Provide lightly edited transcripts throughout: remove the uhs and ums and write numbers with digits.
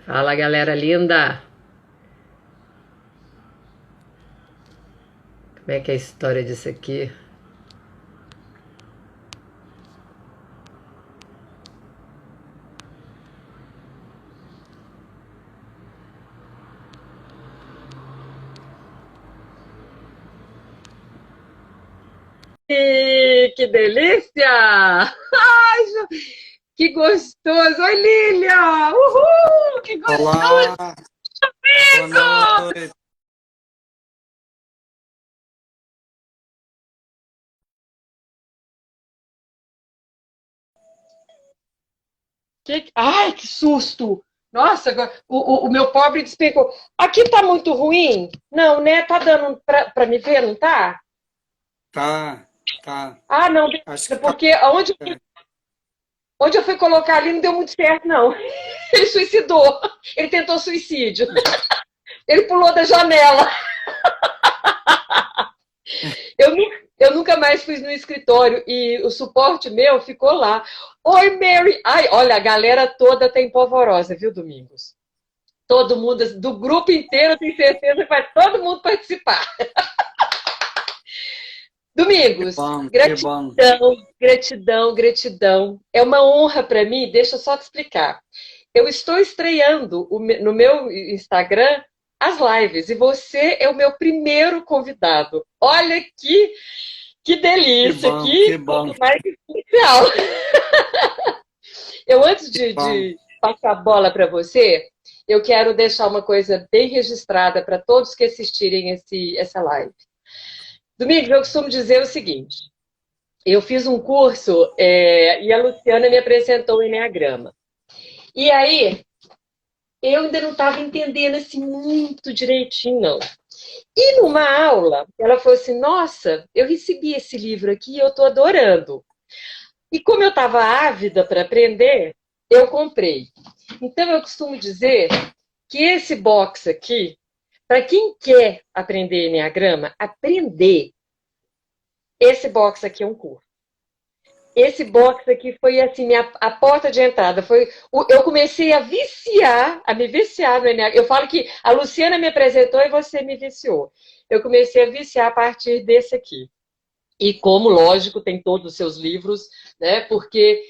Fala, galera linda! Como é que é a história disso aqui? Que delícia! Ai, que gostoso! Oi, Lília! Uhul! Que gostoso! Olá, boa noite. Ai, que susto! Nossa, o meu pobre despegou. Aqui tá muito ruim? Não, né? Tá dando pra me ver, não tá? Tá, tá. Ah, não, Acho beleza, que tá. porque onde eu fui colocar ali não deu muito certo, não. Ele suicidou. Ele tentou suicídio. Ele pulou da janela. Eu, eu nunca mais fui no escritório e o suporte meu ficou lá. Oi, Mary! Ai, olha, a galera toda tem polvorosa, viu, Domingos? Todo mundo, do grupo inteiro, eu tenho certeza que vai todo mundo participar. Que Domingos, bom, que bom. gratidão, gratidão, gratidão. É uma honra para mim, deixa eu só te explicar. Eu estou estreando no meu Instagram as lives e você é o meu primeiro convidado. Olha que Que delícia, bom, que que bom, coisa mais especial. Eu, antes que bom. de passar a bola para você, eu quero deixar uma coisa bem registrada para todos que assistirem essa live. Domingos, eu costumo dizer o seguinte: eu fiz um curso e a Luciana me apresentou o Enneagrama. E aí, eu ainda não estava entendendo assim muito direitinho, não. E numa aula, ela falou assim: Nossa, eu recebi esse livro aqui e eu estou adorando. E como eu estava ávida para aprender, eu comprei. Então, eu costumo dizer que esse box aqui, para quem quer aprender Enneagrama, aprender, esse box aqui é um curso. Esse box aqui foi assim a porta de entrada. Eu comecei a me viciar no Enneagrama. Eu falo que a Luciana me apresentou e você me viciou. Eu comecei a viciar a partir desse aqui. E como, lógico, tem todos os seus livros, né? Porque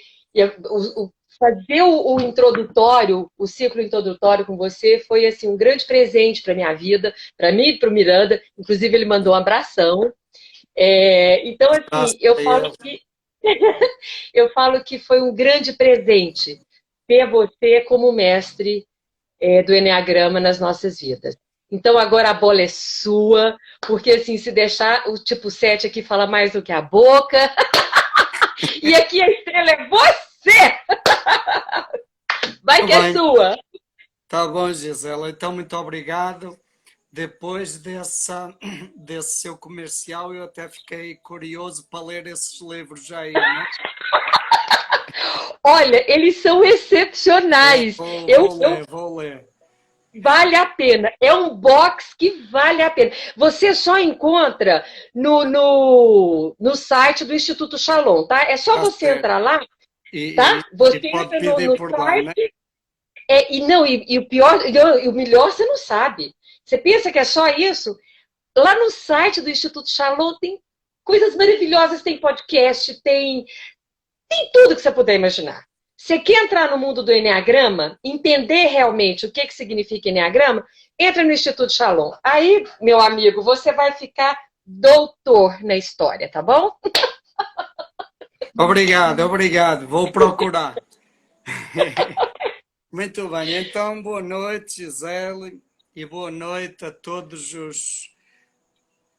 fazer o introdutório, o ciclo introdutório com você foi assim um grande presente para minha vida, para mim e para o Miranda. Inclusive, ele mandou um abração. Então, Graças assim, a ele. eu falo que foi um grande presente ter você como mestre do Enneagrama nas nossas vidas. Então agora a bola é sua, porque assim, se deixar o tipo 7 aqui fala mais do que a boca, e aqui a estrela é você! Vai Tá que é bem, sua! tá bom, Gisela. Então, muito obrigado. Depois desse seu comercial, eu até fiquei curioso para ler esses livros aí, né? Olha, eles são excepcionais. Vou ler, vou ler. Vale a pena. É um box que vale a pena. Você só encontra no site do Instituto Shalom, tá? É só Está você certo. entrar lá, E, tá? e, Você e pode entra pedir no por lá, né? site. E não, e o pior, e o melhor você não sabe. Você pensa que é só isso? Lá no site do Instituto Shalom tem coisas maravilhosas, tem podcast, tem tudo que você puder imaginar. Você quer entrar no mundo do Enneagrama, entender realmente o que significa Enneagrama, entra no Instituto Shalom. Aí, meu amigo, você vai ficar doutor na história, tá bom? Obrigado, obrigado. Vou procurar. Muito bem, então boa noite, Gisele, e boa noite a todos os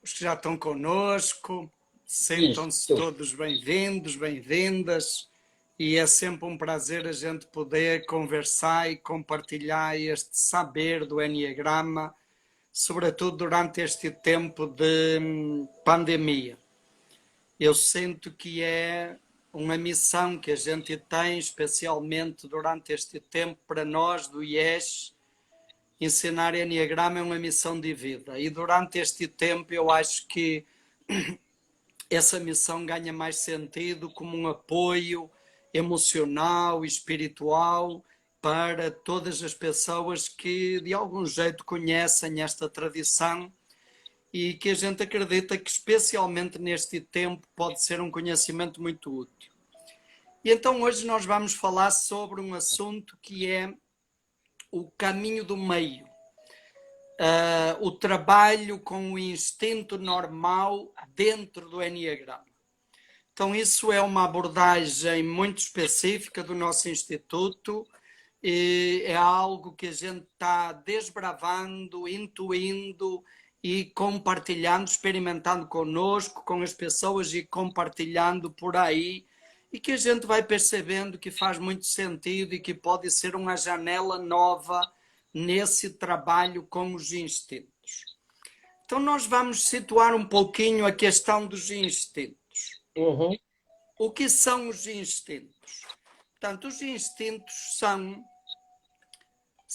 que já estão connosco. Sintam-se Isso. todos bem-vindos, bem-vindas, e é sempre um prazer a gente poder conversar e compartilhar este saber do Enneagrama, sobretudo durante este tempo de pandemia. Eu sinto que é uma missão que a gente tem, especialmente durante este tempo, para nós do IES. Ensinar Enneagrama é uma missão de vida. E durante este tempo eu acho que essa missão ganha mais sentido como um apoio emocional, espiritual para todas as pessoas que de algum jeito conhecem esta tradição e que a gente acredita que especialmente neste tempo pode ser um conhecimento muito útil. E então hoje nós vamos falar sobre um assunto que é o caminho do meio. O trabalho com o instinto normal dentro do Enneagrama. Então isso é uma abordagem muito específica do nosso Instituto, e é algo que a gente está desbravando, intuindo e compartilhando, experimentando conosco, com as pessoas e compartilhando por aí, e que a gente vai percebendo que faz muito sentido e que pode ser uma janela nova nesse trabalho com os instintos. Então nós vamos situar um pouquinho a questão dos instintos. Uhum. O que são os instintos? Portanto, os instintos são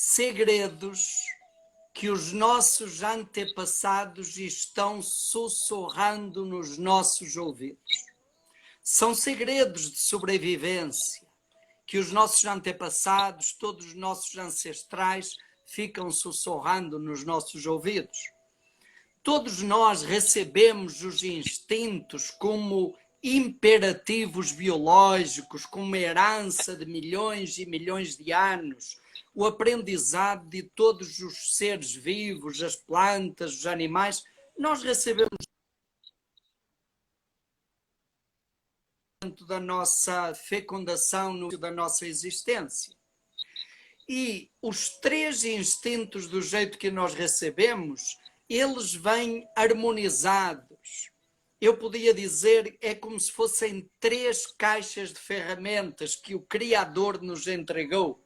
segredos que os nossos antepassados estão sussurrando nos nossos ouvidos. São segredos de sobrevivência que os nossos antepassados, todos os nossos ancestrais, ficam sussurrando nos nossos ouvidos. Todos nós recebemos os instintos como imperativos biológicos, como herança de milhões e milhões de anos, o aprendizado de todos os seres vivos, as plantas, os animais. Nós recebemos dentro da nossa fecundação, no da nossa existência. E os três instintos, do jeito que nós recebemos, eles vêm harmonizados. Eu podia dizer, é como se fossem três caixas de ferramentas que o Criador nos entregou.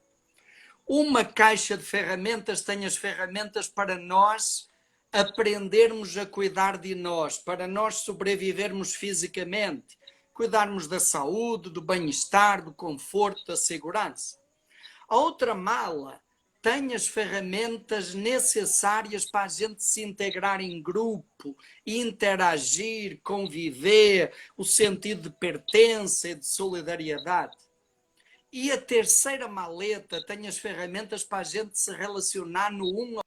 Uma caixa de ferramentas tem as ferramentas para nós aprendermos a cuidar de nós, para nós sobrevivermos fisicamente, cuidarmos da saúde, do bem-estar, do conforto, da segurança. A outra mala tem as ferramentas necessárias para a gente se integrar em grupo, interagir, conviver, o sentido de pertença e de solidariedade. E a terceira maleta tem as ferramentas para a gente se relacionar no um.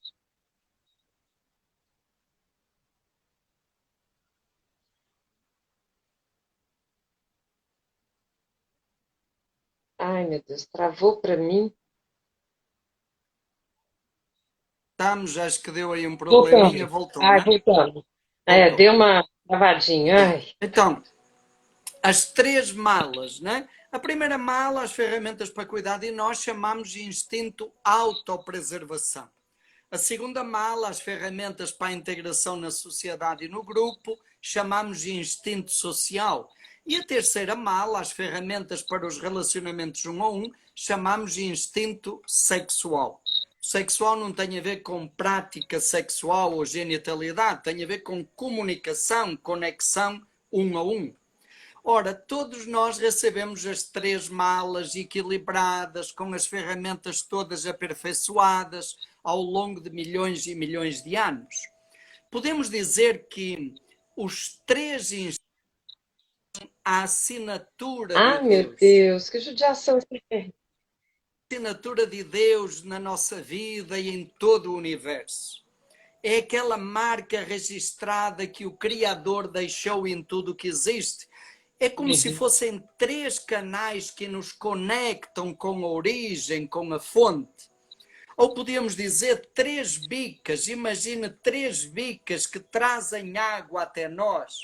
Ai, meu Deus, travou para mim. Acho que deu aí um Voltamos. probleminha, voltou, Ai, não é? voltamos. Voltou. Deu uma travadinha. Ai. Então, as três malas, né? A primeira mala, as ferramentas para cuidar de nós, chamamos de instinto autopreservação. A segunda mala, as ferramentas para a integração na sociedade e no grupo, chamamos de instinto social. E a terceira mala, as ferramentas para os relacionamentos um a um, chamamos de instinto sexual. O sexual não tem a ver com prática sexual ou genitalidade, tem a ver com comunicação, conexão um a um. Ora, todos nós recebemos as três malas equilibradas, com as ferramentas todas aperfeiçoadas ao longo de milhões e milhões de anos. Podemos dizer que os três instintos são a assinatura Ai, de meu Deus. Deus, que judiação. A assinatura de Deus na nossa vida e em todo o universo. É aquela marca registrada que o Criador deixou em tudo o que existe. É como se fossem três canais que nos conectam com a origem, com a fonte. Ou podíamos dizer três bicas. Imagine três bicas que trazem água até nós.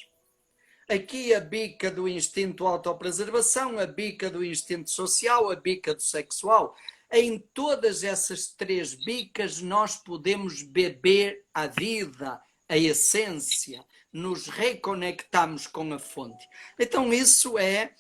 Aqui a bica do instinto autopreservação, a bica do instinto social, a bica do sexual. Em todas essas três bicas nós podemos beber a vida, a essência, nos reconectamos com a fonte. Então isso é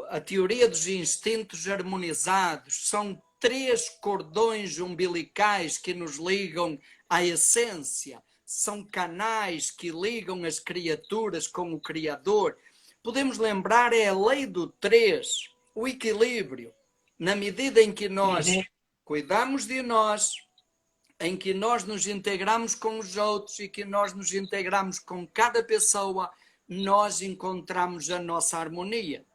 a teoria dos instintos harmonizados. São três cordões umbilicais que nos ligam à essência. São canais que ligam as criaturas com o Criador. Podemos lembrar, é a lei do três, o equilíbrio. Na medida em que nós cuidamos de nós, em que nós nos integramos com os outros e que nós nos integramos com cada pessoa, nós encontramos a nossa harmonia.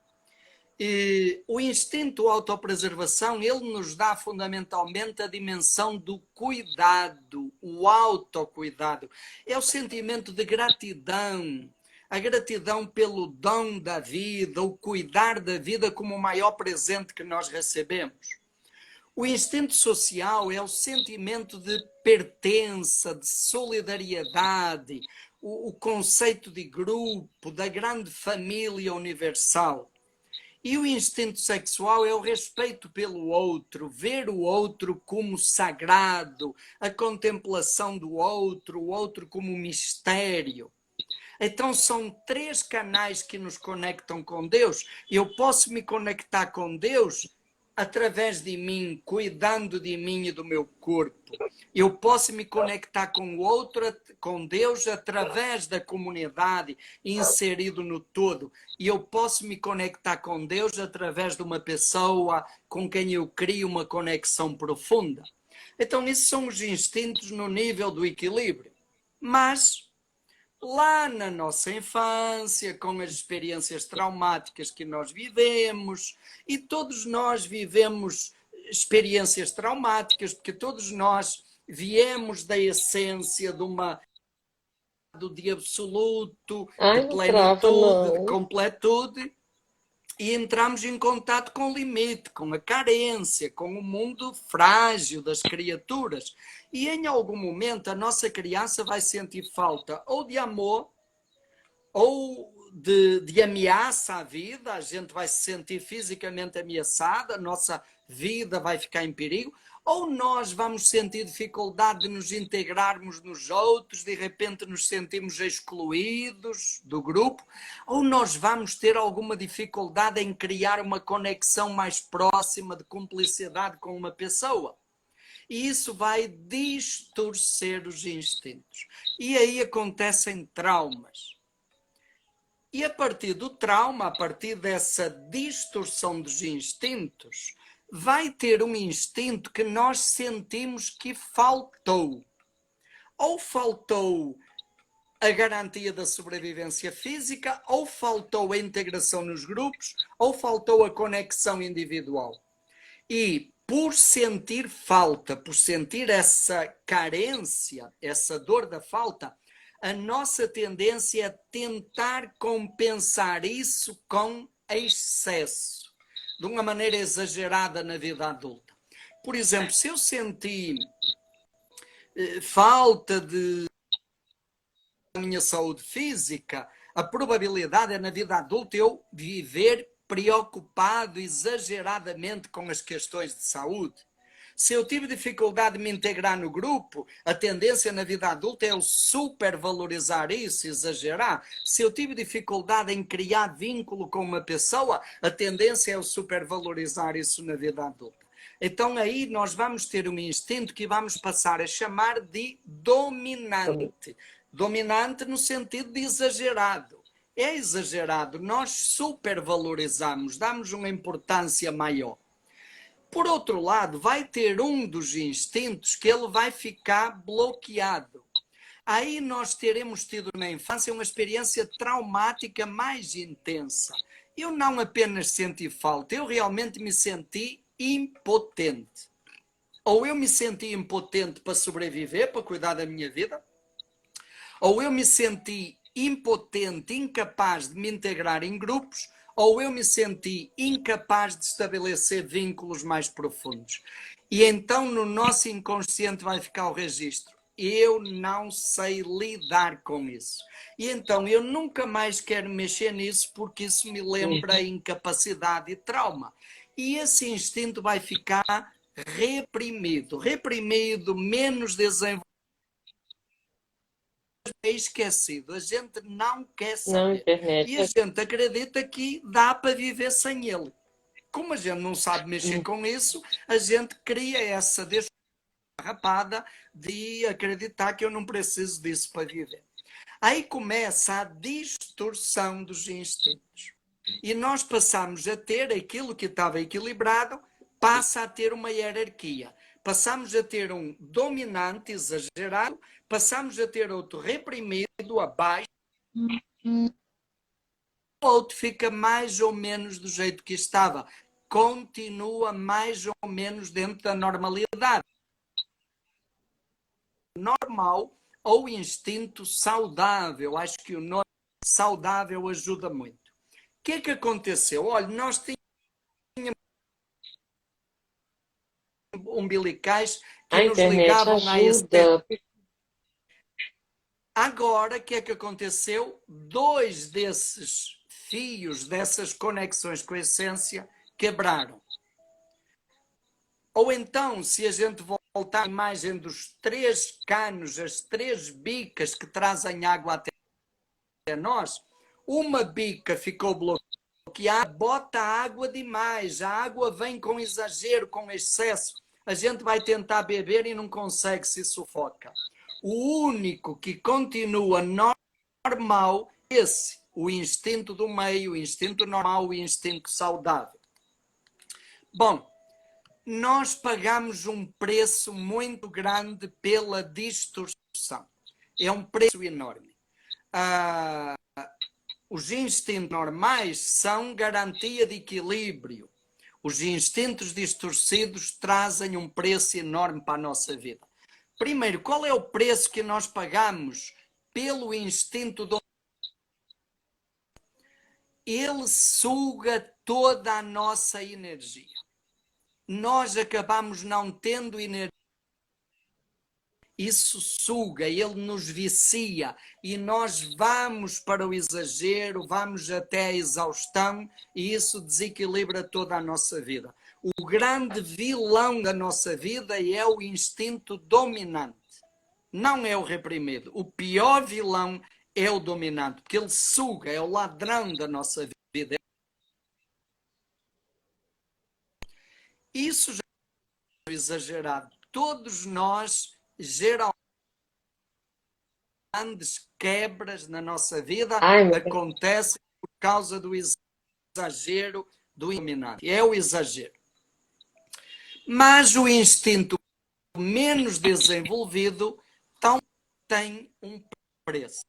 E o instinto autopreservação, ele nos dá fundamentalmente a dimensão do cuidado, o autocuidado. É o sentimento de gratidão, a gratidão pelo dom da vida, o cuidar da vida como o maior presente que nós recebemos. O instinto social é o sentimento de pertença, de solidariedade, o conceito de grupo, da grande família universal. E o instinto sexual é o respeito pelo outro, ver o outro como sagrado, a contemplação do outro, o outro como mistério. Então são 3 canais que nos conectam com Deus. Eu posso me conectar com Deus através de mim, cuidando de mim e do meu corpo. Eu posso me conectar com o outro, com Deus, através da comunidade, inserido no todo. E eu posso me conectar com Deus através de uma pessoa com quem eu crio uma conexão profunda. Então, esses são os instintos no nível do equilíbrio. Mas, lá na nossa infância, com as experiências traumáticas que nós vivemos, e todos nós vivemos experiências traumáticas, porque todos nós viemos da essência de absoluto, de Ai, não trava, plenitude, de não. completude, e entramos em contato com o limite, com a carência, com o mundo frágil das criaturas. E em algum momento a nossa criança vai sentir falta ou de amor, ou de ameaça à vida, a gente vai se sentir fisicamente ameaçada, a nossa vida vai ficar em perigo, ou nós vamos sentir dificuldade de nos integrarmos nos outros, de repente nos sentimos excluídos do grupo, ou nós vamos ter alguma dificuldade em criar uma conexão mais próxima de cumplicidade com uma pessoa. E isso vai distorcer os instintos. E aí acontecem traumas. E a partir do trauma, a partir dessa distorção dos instintos, vai ter um instinto que nós sentimos que faltou. Ou faltou a garantia da sobrevivência física, ou faltou a integração nos grupos, ou faltou a conexão individual. E por sentir falta, por sentir essa carência, essa dor da falta, a nossa tendência é tentar compensar isso com excesso, de uma maneira exagerada na vida adulta. Por exemplo, se eu senti falta de minha saúde física, a probabilidade é na vida adulta eu viver preocupado exageradamente com as questões de saúde. Se eu tive dificuldade de me integrar no grupo, a tendência na vida adulta é eu supervalorizar isso, exagerar. Se eu tive dificuldade em criar vínculo com uma pessoa, a tendência é eu supervalorizar isso na vida adulta. Então aí nós vamos ter um instinto que vamos passar a chamar de dominante. Dominante no sentido de exagerado. É exagerado, nós supervalorizamos, damos uma importância maior. Por outro lado, vai ter um dos instintos que ele vai ficar bloqueado. Aí nós teremos tido na infância uma experiência traumática mais intensa. Eu não apenas senti falta, eu realmente me senti impotente. Ou eu me senti impotente para sobreviver, para cuidar da minha vida, ou eu me senti impotente, incapaz de me integrar em grupos, ou eu me senti incapaz de estabelecer vínculos mais profundos. E então no nosso inconsciente vai ficar o registro. Eu não sei lidar com isso. E então eu nunca mais quero mexer nisso porque isso me lembra incapacidade e trauma. E esse instinto vai ficar reprimido, menos desenvolvido, esquecido. A gente não quer Não, saber. internet. E a gente acredita que dá para viver sem ele. Como a gente não sabe mexer com isso, a gente cria essa rapada de acreditar que eu não preciso disso para viver. Aí começa a distorção dos instintos. E nós passamos a ter aquilo que estava equilibrado, passa a ter uma hierarquia. Passamos a ter um dominante exagerado, passamos a ter outro reprimido abaixo. outro fica mais ou menos do jeito que estava. Continua mais ou menos dentro da normalidade. Normal ou instinto saudável. Acho que o nome saudável ajuda muito. O que é que aconteceu? Olha, nós tínhamos umbilicais A que nos internet ligavam à essência. ajuda. Agora, o que é que aconteceu? Dois desses fios, dessas conexões com a essência, quebraram. Ou então, se a gente voltar à imagem dos três canos, as três bicas que trazem água até nós, uma bica ficou bloqueada, bota água demais, a água vem com exagero, com excesso. A gente vai tentar beber e não consegue, se sufoca. O único que continua normal é esse, o instinto do meio, o instinto normal, o instinto saudável. Bom, nós pagamos um preço muito grande pela distorção. É um preço enorme. Os instintos normais são garantia de equilíbrio. Os instintos distorcidos trazem um preço enorme para a nossa vida. Primeiro, qual é o preço que nós pagamos pelo instinto do... Ele suga toda a nossa energia. Nós acabamos não tendo energia. Isso suga, ele nos vicia e nós vamos para o exagero, vamos até a exaustão e isso desequilibra toda a nossa vida. O grande vilão da nossa vida é o instinto dominante, não é o reprimido. O pior vilão é o dominante, porque ele suga, é o ladrão da nossa vida. Isso já é exagerado. Todos nós, geralmente, grandes quebras na nossa vida acontecem por causa do exagero do dominante. É o exagero. Mas o instinto menos desenvolvido tem um preço.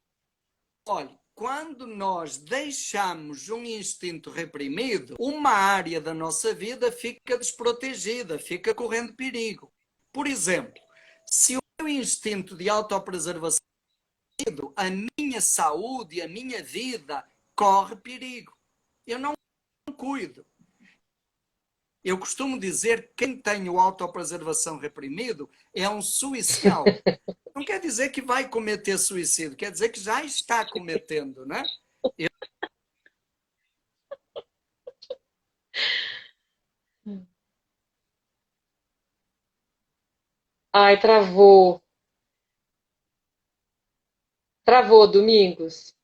Olha, quando nós deixamos um instinto reprimido, uma área da nossa vida fica desprotegida, fica correndo perigo. Por exemplo, se o meu instinto de autopreservação, a minha saúde, a minha vida corre perigo. Eu não cuido. Eu costumo dizer que quem tem o autopreservação reprimido é um suicial. Não quer dizer que vai cometer suicídio, quer dizer que já está cometendo, né? Ai, travou. Travou, Domingos.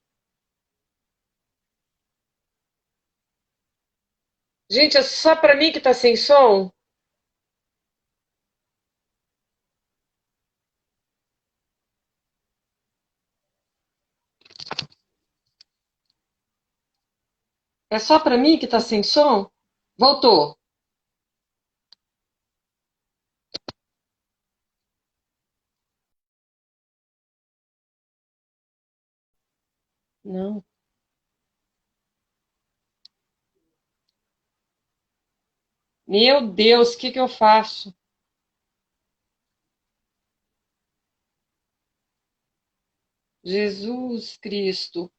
Gente, é só para mim que tá sem som? É só para mim que tá sem som? Voltou. Não. Meu Deus, o que que eu faço? Jesus Cristo.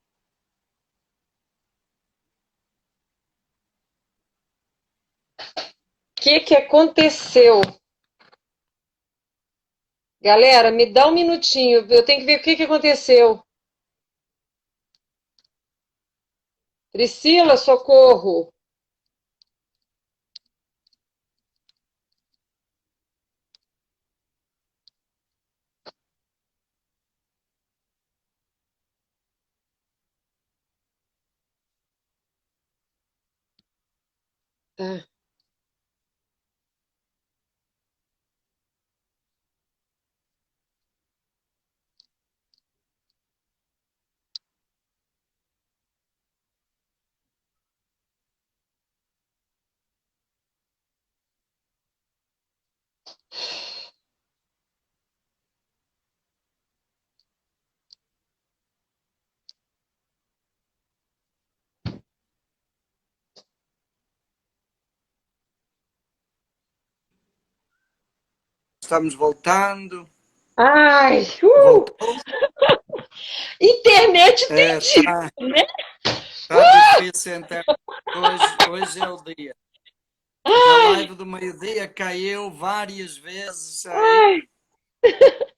O que que aconteceu? Galera, me dá um minutinho. Eu tenho que ver o que que aconteceu. Priscila, socorro. Tá. estamos voltando. Ai, Voltou? internet tem disso, né? Está difícil a internet. Hoje é o dia. A live do meio-dia caiu várias vezes. Aí.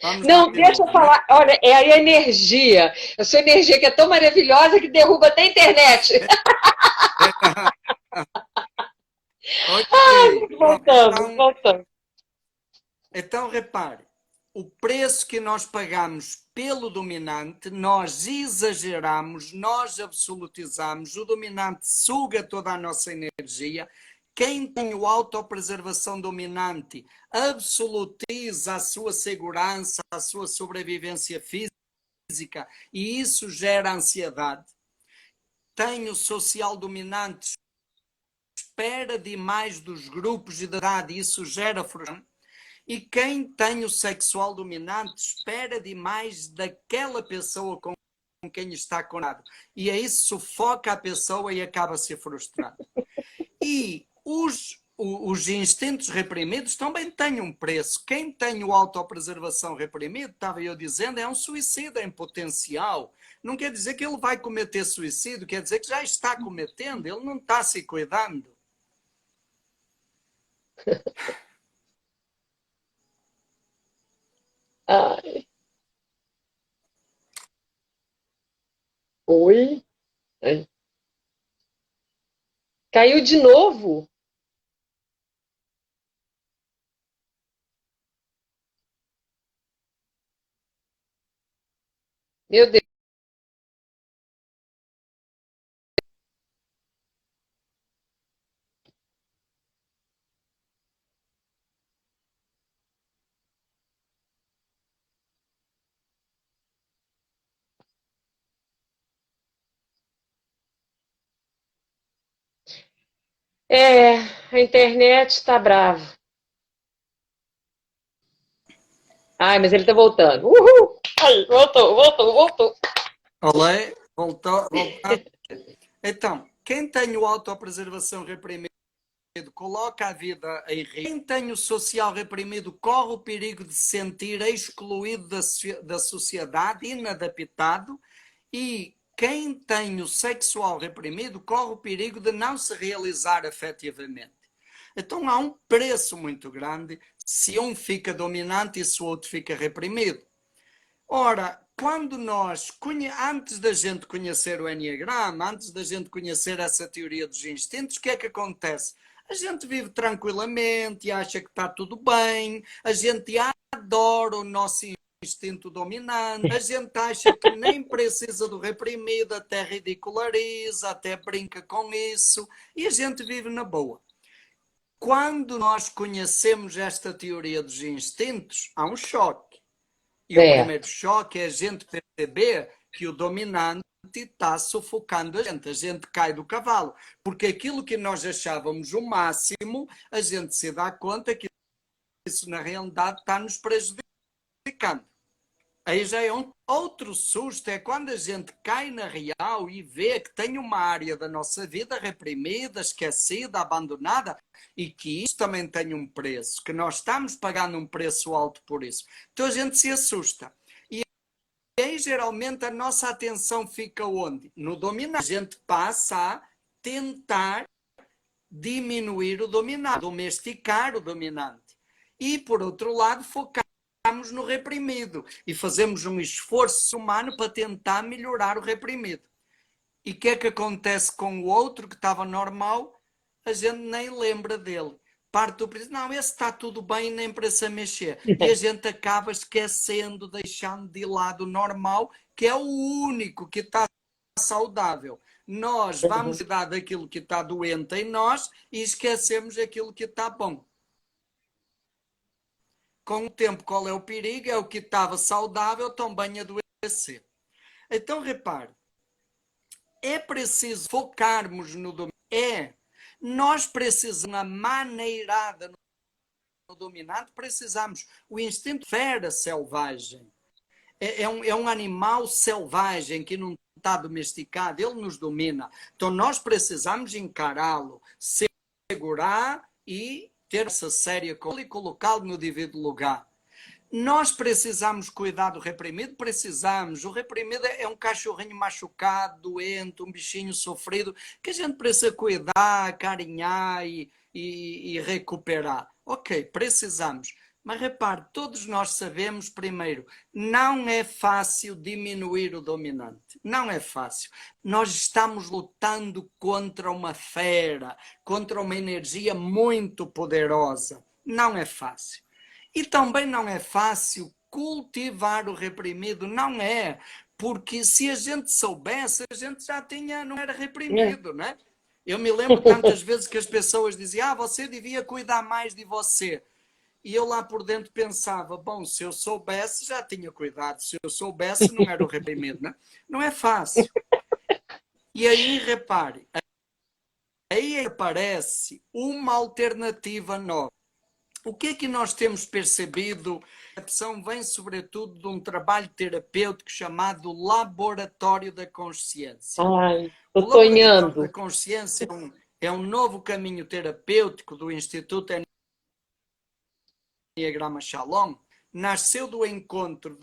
Vamos lá Não, de deixa eu novo, né? falar. Olha, é a energia. A sua energia que é tão maravilhosa que derruba até a internet. Ok. Pronto, Voltamos. então repare. O preço que nós pagamos pelo dominante, nós exageramos, nós absolutizamos, o dominante suga toda a nossa energia. Quem tem a autopreservação dominante absolutiza a sua segurança, a sua sobrevivência física e isso gera ansiedade. Tem o social dominante, espera demais dos grupos de idade e isso gera frustração. E quem tem o sexual dominante espera demais daquela pessoa com quem está conectado. E aí sufoca a pessoa e acaba se frustrando. E os instintos reprimidos também têm um preço. Quem tem o autopreservação reprimido, estava eu dizendo, é um suicida em potencial. Não quer dizer que ele vai cometer suicídio, quer dizer que já está cometendo, ele não está se cuidando. Ai. Oi? Ai. Caiu de novo? Meu Deus. É, a internet está brava. Ai, mas ele está voltando. Uhul! Ai, voltou. Olé, voltou. Então, quem tem o autopreservação reprimido coloca a vida em risco. Quem tem o social reprimido corre o perigo de se sentir excluído da sociedade, inadaptado, e quem tem o sexual reprimido corre o perigo de não se realizar afetivamente. Então há um preço muito grande se um fica dominante e se o outro fica reprimido. Ora, quando nós, antes da gente conhecer o Enneagrama, antes da gente conhecer essa teoria dos instintos, o que é que acontece? A gente vive tranquilamente, acha que está tudo bem, a gente adora o nosso instinto dominante, a gente acha que nem precisa do reprimido, até ridiculariza, até brinca com isso, e a gente vive na boa. Quando nós conhecemos esta teoria dos instintos, há um choque. E o primeiro choque é a gente perceber que o dominante está sufocando a gente. A gente cai do cavalo. Porque aquilo que nós achávamos o máximo, a gente se dá conta que isso na realidade está nos prejudicando. Aí já é outro susto, é quando a gente cai na real e vê que tem uma área da nossa vida reprimida, esquecida, abandonada, e que isso também tem um preço, que nós estamos pagando um preço alto por isso. Então a gente se assusta. E aí geralmente a nossa atenção fica onde? No dominante. A gente passa a tentar diminuir o dominante, domesticar o dominante. E por outro lado, focar no reprimido e fazemos um esforço humano para tentar melhorar o reprimido. E o que é que acontece com o outro que estava normal? A gente nem lembra dele. Parte do princípio, não, esse está tudo bem, nem para se mexer. E a gente acaba esquecendo, deixando de lado o normal, que é o único que está saudável. Nós vamos cuidar daquilo que está doente em nós e esquecemos aquilo que está bom. Com o tempo, qual é o perigo? É o que estava saudável também adoecer. Então, repare, é preciso focarmos no domínio. Nós precisamos, na maneirada no dominante, precisamos. O instinto fera selvagem. É um animal selvagem que não está domesticado, ele nos domina. Então, nós precisamos encará-lo, segurar e ter essa séria com ele e colocá-lo no devido lugar. Nós precisamos cuidar do reprimido? Precisamos. O reprimido é um cachorrinho machucado, doente, um bichinho sofrido, que a gente precisa cuidar, carinhar e recuperar. Ok, precisamos. Mas repare, todos nós sabemos, primeiro, não é fácil diminuir o dominante. Não é fácil. Nós estamos lutando contra uma fera, contra uma energia muito poderosa. Não é fácil. E também não é fácil cultivar o reprimido, não é. Porque se a gente soubesse, a gente já tinha, não era reprimido, não é? Eu me lembro tantas vezes que as pessoas diziam, você devia cuidar mais de você. E eu lá por dentro pensava, bom, se eu soubesse, já tinha cuidado. Se eu soubesse, não era o reprimido, não é? Não é fácil. E aí, repare, aí aparece uma alternativa nova. O que é que nós temos percebido? A percepção vem sobretudo de um trabalho terapêutico chamado Laboratório da Consciência. Ai, O tô Laboratório da sonhando. Consciência é um novo caminho terapêutico do Instituto Enneagrama Shalom. Nasceu do encontro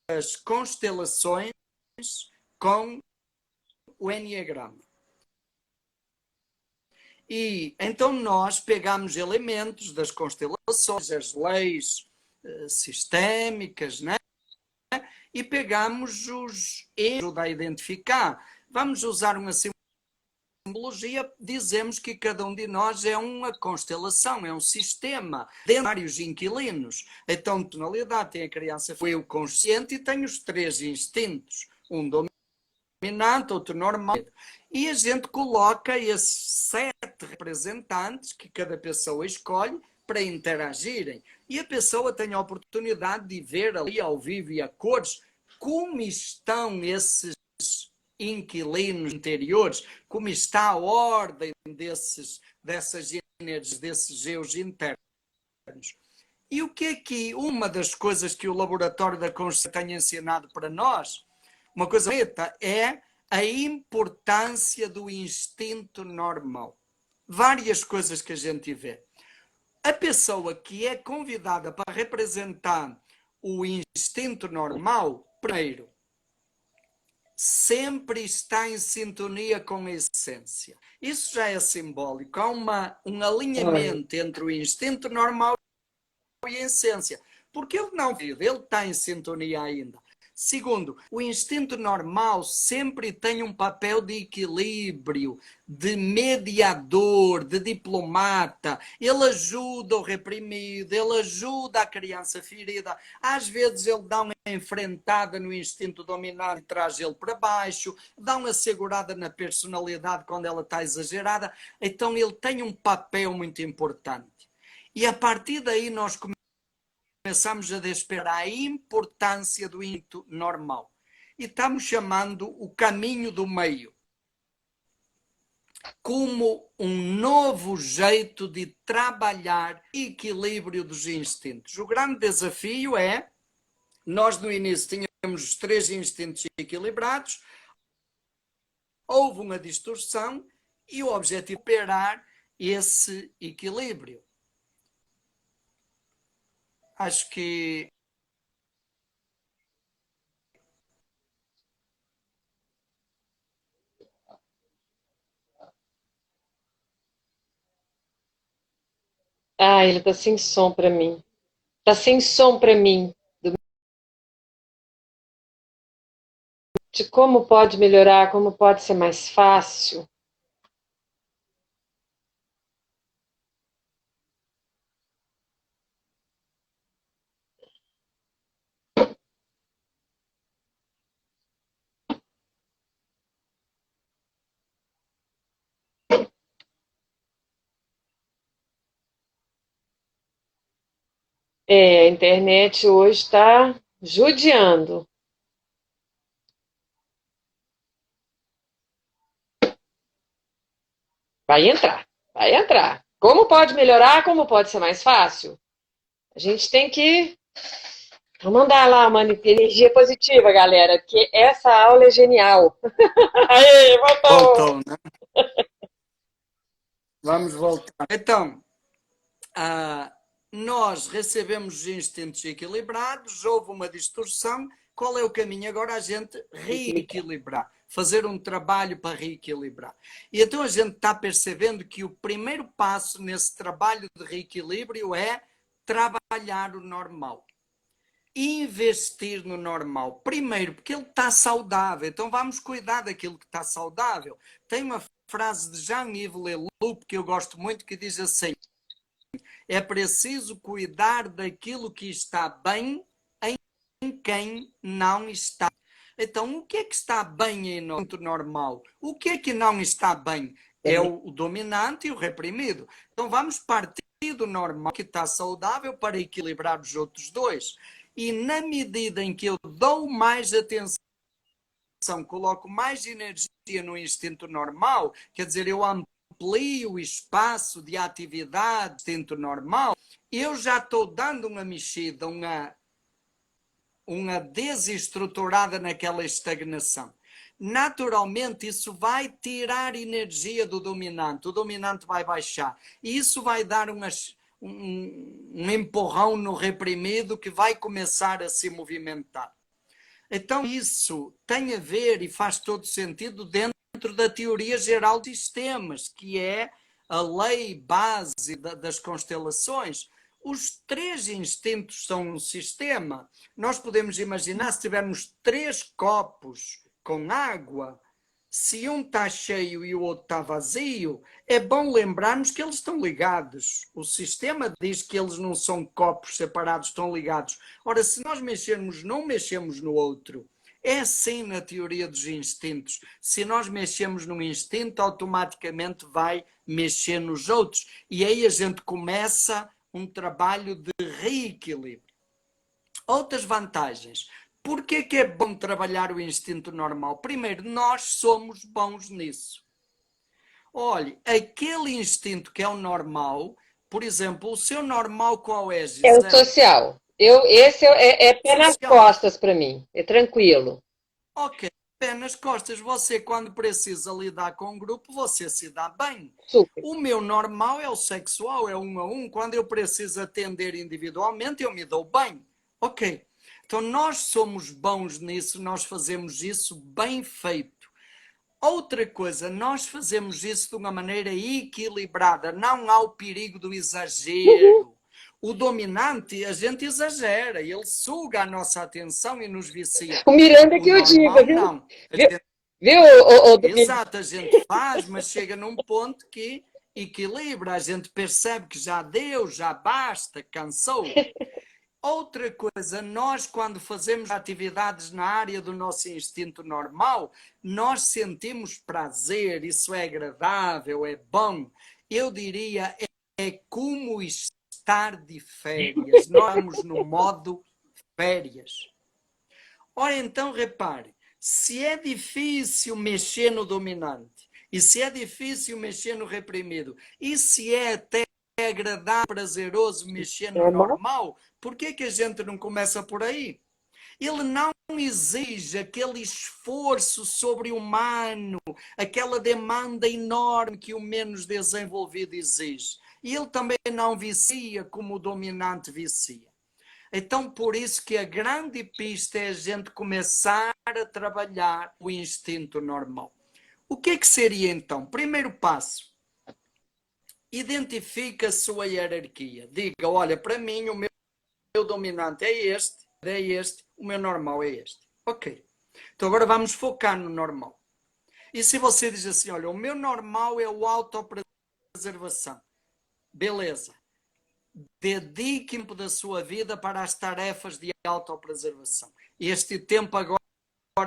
das constelações com o Enneagrama. E então nós pegamos elementos das constelações, as leis sistémicas, né? E pegamos os erros a identificar. Vamos usar uma simbologia, dizemos que cada um de nós é uma constelação, é um sistema, de vários inquilinos. Então, tonalidade tem a criança, foi o consciente e tem os 3 instintos, um dominante, outro normal. E a gente coloca esses 7 representantes que cada pessoa escolhe para interagirem. E a pessoa tem a oportunidade de ver ali ao vivo e a cores como estão esses inquilinos interiores, como está a ordem dessas energias, desses eus internos. E o que é que uma das coisas que o Laboratório da Consciência tem ensinado para nós, uma coisa é a importância do instinto normal. Várias coisas que a gente vê. A pessoa que é convidada para representar o instinto normal, primeiro, sempre está em sintonia com a essência. Isso já é simbólico. Há um alinhamento entre o instinto normal e a essência. Porque ele não vive, ele está em sintonia ainda. Segundo, o instinto normal sempre tem um papel de equilíbrio, de mediador, de diplomata. Ele ajuda o reprimido, ele ajuda a criança ferida. Às vezes ele dá uma enfrentada no instinto dominante e traz ele para baixo, dá uma segurada na personalidade quando ela está exagerada. Então ele tem um papel muito importante. E a partir daí nós começamos a despertar a importância do instinto normal. E estamos chamando o caminho do meio como um novo jeito de trabalhar equilíbrio dos instintos. O grande desafio é, nós no início tínhamos os 3 instintos equilibrados, houve uma distorção e o objetivo é recuperar esse equilíbrio. Acho que Ah, ele tá sem som para mim. Tá sem som para mim. De como pode melhorar, como pode ser mais fácil. É, a internet hoje está judiando. Vai entrar, vai entrar. Como pode melhorar, como pode ser mais fácil? A gente tem que mandar lá uma energia positiva, galera, que essa aula é genial. Aê, voltou! voltou, né? Vamos voltar. Então, nós recebemos os instintos equilibrados, houve uma distorção. Qual é o caminho? Agora a gente reequilibrar, fazer um trabalho para reequilibrar. E então a gente está percebendo que o primeiro passo nesse trabalho de reequilíbrio é trabalhar o normal. Investir no normal. Primeiro, porque ele está saudável. Então vamos cuidar daquilo que está saudável. Tem uma frase de Jean-Yves Leloup que eu gosto muito que diz assim: é preciso cuidar daquilo que está bem em quem não está. Então, o que é que está bem em normal? O que é que não está bem? É o dominante e o reprimido. Então, vamos partir do normal, que está saudável, para equilibrar os outros dois. E na medida em que eu dou mais atenção, coloco mais energia no instinto normal, quer dizer, eu amplio o espaço de atividade do instinto normal, eu já estou dando uma mexida, uma desestruturada naquela estagnação. Naturalmente, isso vai tirar energia do dominante. O dominante vai baixar. E isso vai dar um empurrão no reprimido que vai começar a se movimentar. Então, isso tem a ver e faz todo sentido dentro da teoria geral de sistemas, que é a lei base das constelações. Os 3 instintos são um sistema. Nós podemos imaginar, se tivermos 3 copos com água, se um está cheio e o outro está vazio, é bom lembrarmos que eles estão ligados. O sistema diz que eles não são copos separados, estão ligados. Ora, se nós mexermos num, mexemos no outro. É assim na teoria dos instintos. Se nós mexemos num instinto, automaticamente vai mexer nos outros. E aí a gente começa um trabalho de reequilíbrio. Outras vantagens. Por que é bom trabalhar o instinto normal? Primeiro, nós somos bons nisso. Olhe, aquele instinto que é o normal, por exemplo, o seu normal qual é, Gisele? É o social. Esse é pé nas costas para mim, é tranquilo. Ok, pé nas costas. Você, quando precisa lidar com um grupo, você se dá bem. Super. O meu normal é o sexual, é 1 a 1. Quando eu preciso atender individualmente, eu me dou bem. Ok. Então, nós somos bons nisso, nós fazemos isso bem feito. Outra coisa, nós fazemos isso de uma maneira equilibrada, não há o perigo do exagero. O dominante, a gente exagera, ele suga a nossa atenção e nos vicia. O Miranda que eu digo, viu? Não. Viu, Exato, a gente faz, mas chega num ponto que equilibra, a gente percebe que já deu, já basta, cansou. Outra coisa, nós quando fazemos atividades na área do nosso instinto normal, nós sentimos prazer, isso é agradável, é bom. Eu diria, é como estar de férias. Nós estamos no modo férias. Ora, então, repare, se é difícil mexer no dominante, e se é difícil mexer no reprimido, e se é até agradável, prazeroso mexer no normal, por que a gente não começa por aí? Ele não exige aquele esforço sobre-humano, aquela demanda enorme que o menos desenvolvido exige. E ele também não vicia como o dominante vicia. Então, por isso que a grande pista é a gente começar a trabalhar o instinto normal. O que é que seria então? Primeiro passo. Identifique a sua hierarquia. Diga, olha, para mim o meu dominante é este, o meu normal é este. Ok. Então agora vamos focar no normal. E se você diz assim, olha, o meu normal é o autopreservação. Beleza. Dedique tempo da sua vida para as tarefas de autopreservação. Este tempo agora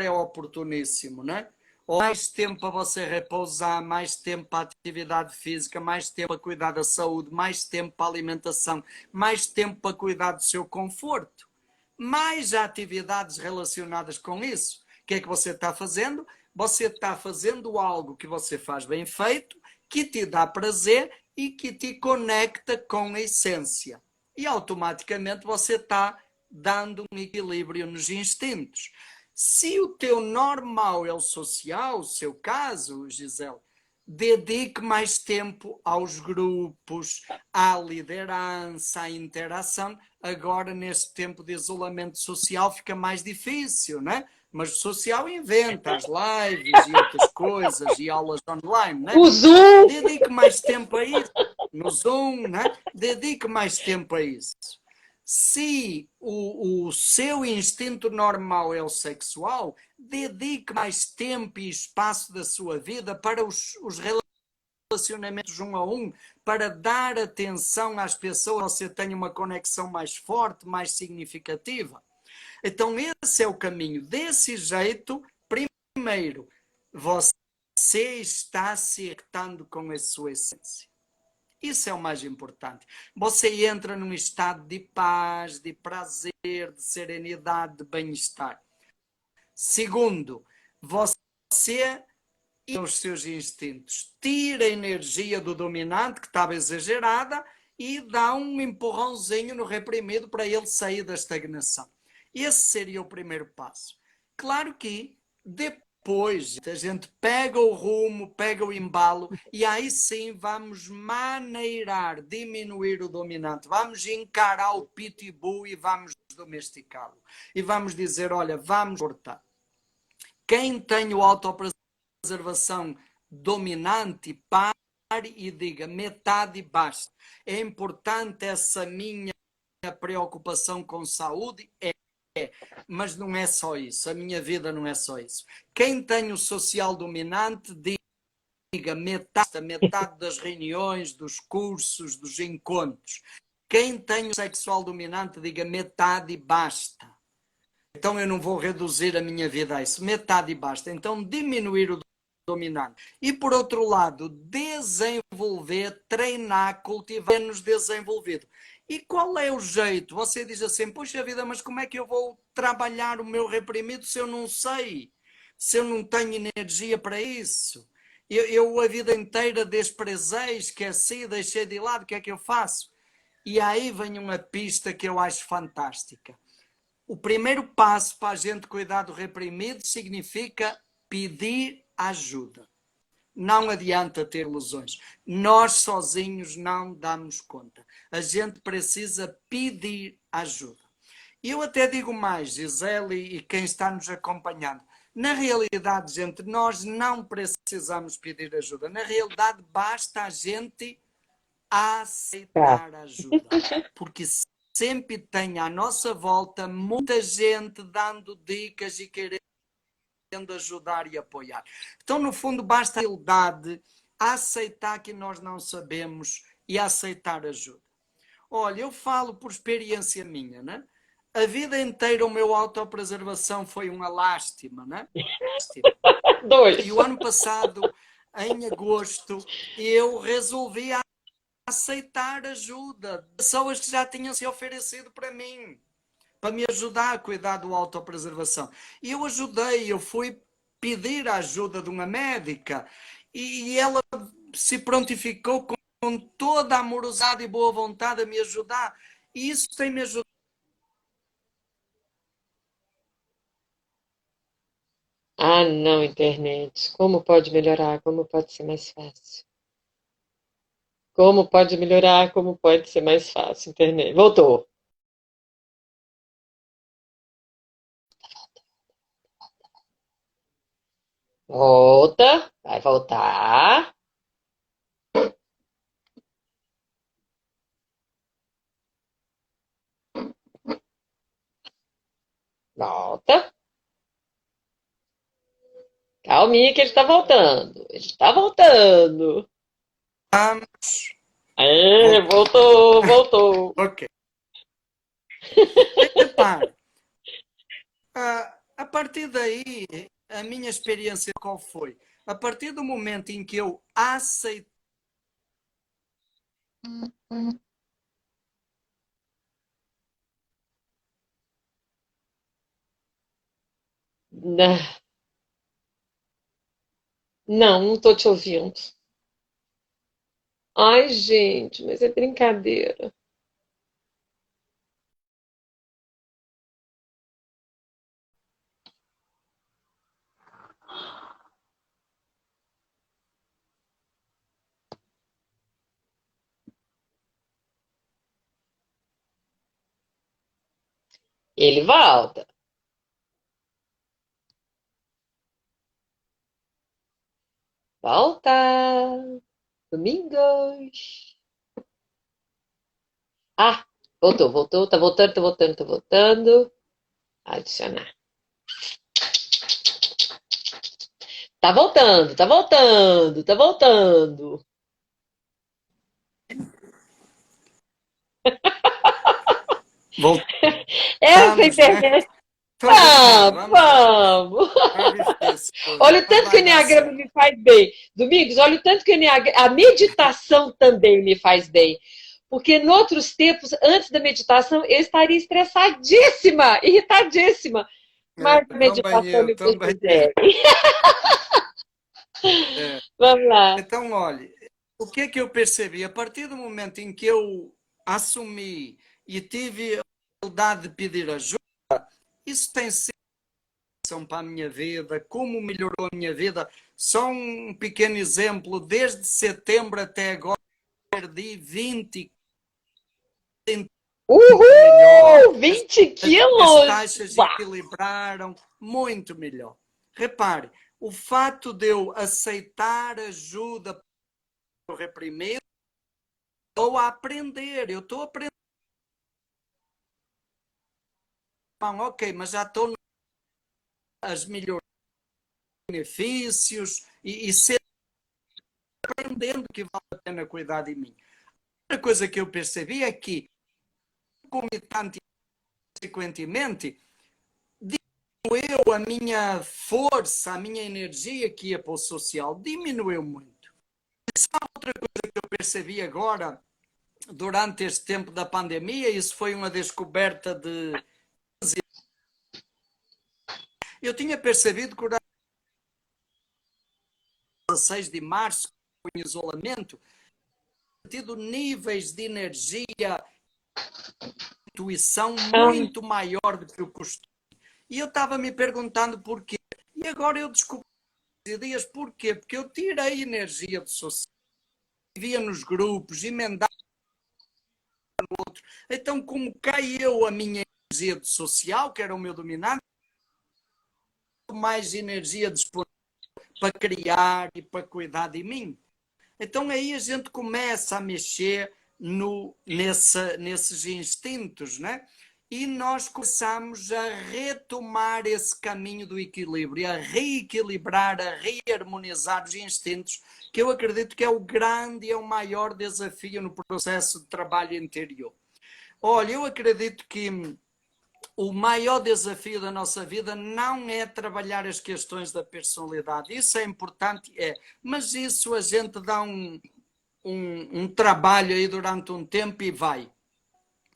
é oportuníssimo, não é? Mais tempo para você repousar, mais tempo para a atividade física, mais tempo para cuidar da saúde, mais tempo para a alimentação, mais tempo para cuidar do seu conforto, mais atividades relacionadas com isso. O que é que você está fazendo? Você está fazendo algo que você faz bem feito, que te dá prazer e que te conecta com a essência. E automaticamente você está dando um equilíbrio nos instintos. Se o teu normal é o social, o seu caso, Gisele, dedique mais tempo aos grupos, à liderança, à interação. Agora, neste tempo de isolamento social, fica mais difícil, né? Mas o social inventa as lives e outras coisas e aulas online, né? O Zoom! Dedique mais tempo a isso. No Zoom, né? Dedique mais tempo a isso. Se o seu instinto normal é o sexual, dedique mais tempo e espaço da sua vida para os relacionamentos um a um, para dar atenção às pessoas, você tenha uma conexão mais forte, mais significativa. Então esse é o caminho. Desse jeito, primeiro, você está se conectando com a sua essência. Isso é o mais importante. Você entra num estado de paz, de prazer, de serenidade, de bem-estar. Segundo, você e os seus instintos tira a energia do dominante, que estava exagerada, e dá um empurrãozinho no reprimido para ele sair da estagnação. Esse seria o primeiro passo. Claro que depois a gente pega o rumo, pega o embalo, e aí sim vamos maneirar, diminuir o dominante, vamos encarar o pitbull e vamos domesticá-lo. E vamos dizer, olha, vamos cortar. Quem tem o autopreservação dominante, pare e diga, metade basta. É importante essa minha preocupação com saúde? É. Mas não é só isso, a minha vida não é só isso. Quem tem o social dominante, diga metade das reuniões, dos cursos, dos encontros. Quem tem o sexual dominante, diga metade basta. Então eu não vou reduzir a minha vida a isso, metade basta. Então diminuir o dominante. E por outro lado, desenvolver, treinar, cultivar menos desenvolvido. E qual é o jeito? Você diz assim, puxa vida, mas como é que eu vou trabalhar o meu reprimido se eu não sei? Se eu não tenho energia para isso? Eu a vida inteira desprezei, esqueci, deixei de lado, o que é que eu faço? E aí vem uma pista que eu acho fantástica. O primeiro passo para a gente cuidar do reprimido significa pedir ajuda. Não adianta ter ilusões. Nós sozinhos não damos conta. A gente precisa pedir ajuda. E eu até digo mais, Gisele e quem está nos acompanhando. Na realidade, gente, nós não precisamos pedir ajuda. Na realidade, basta a gente aceitar ajuda. Porque sempre tem à nossa volta muita gente dando dicas e querendo ajudar e apoiar. Então, no fundo, basta a humildade, aceitar que nós não sabemos e aceitar ajuda. Olha, eu falo por experiência minha, né? A vida inteira o meu autopreservação foi uma lástima, né? E Dois. o ano passado, em agosto, eu resolvi aceitar ajuda de pessoas que já tinham se oferecido para mim, para me ajudar a cuidar do autopreservação. E eu ajudei, eu fui pedir a ajuda de uma médica e ela se prontificou com toda a amorosidade e boa vontade a me ajudar. E isso tem me ajudado. Ah, não, internet. Como pode melhorar? Como pode ser mais fácil? Como pode melhorar? Como pode ser mais fácil, internet? Voltou. Volta. Vai voltar. Volta. Calminha que ele está voltando. Ele está voltando. É, Voltou. voltou, voltou. Ok. Repare, a partir daí, a minha experiência qual foi? A partir do momento em que eu aceitei. Não, não estou te ouvindo. Ai, gente, mas é brincadeira. Ele volta. Volta. Domingos. Ah, voltou. Tá voltando. Adicionar. Tá voltando. Essa Voltamos, né? internet. Estou brincando, vamos lá. Vamos. Vamos ver se Olha o tanto que o vai dar Enneagrama certo. me faz bem. Domingos, olha o tanto que a meditação também me faz bem. Porque em outros tempos, antes da meditação, eu estaria estressadíssima, irritadíssima. Mas a Também meditação eu, me puxa também eu. zero. É. Vamos lá. Então, olha, o que é que eu percebi? A partir do momento em que eu assumi e tive a humildade de pedir ajuda, isso tem sido uma lição para a minha vida, como melhorou a minha vida. Só um pequeno exemplo, desde setembro até agora, perdi 20 melhor, Uhul! as, 20 as quilos! taxas Uau! equilibraram, muito melhor. Repare, o fato de eu aceitar ajuda para o reprimido, estou a aprender, eu estou a aprender. Ok, mas já estou as melhores benefícios e sempre aprendendo que vale a pena cuidar de mim. Outra coisa que eu percebi é que, concomitante e consequentemente, diminuiu a minha força, a minha energia que ia para o social, diminuiu muito. E sabe outra coisa que eu percebi agora, durante este tempo da pandemia, isso foi uma descoberta de... Eu tinha percebido que durante 16 de março, em isolamento, tido níveis de energia, intuição Ah, muito maior do que o costume. E eu estava me perguntando porquê. E agora eu descobri dias porquê? Porque eu tirei energia do social, via nos grupos, emendava no outro. Então, como caiu a minha energia do social, que era o meu dominante, mais energia disponível para criar e para cuidar de mim. Então aí a gente começa a mexer nesses instintos, né? E nós começamos a retomar esse caminho do equilíbrio, a reequilibrar, a reharmonizar os instintos, que eu acredito que é o grande, é o maior desafio no processo de trabalho interior. Olha, eu acredito que o maior desafio da nossa vida não é trabalhar as questões da personalidade. Isso é importante, mas isso a gente dá um trabalho aí durante um tempo e vai.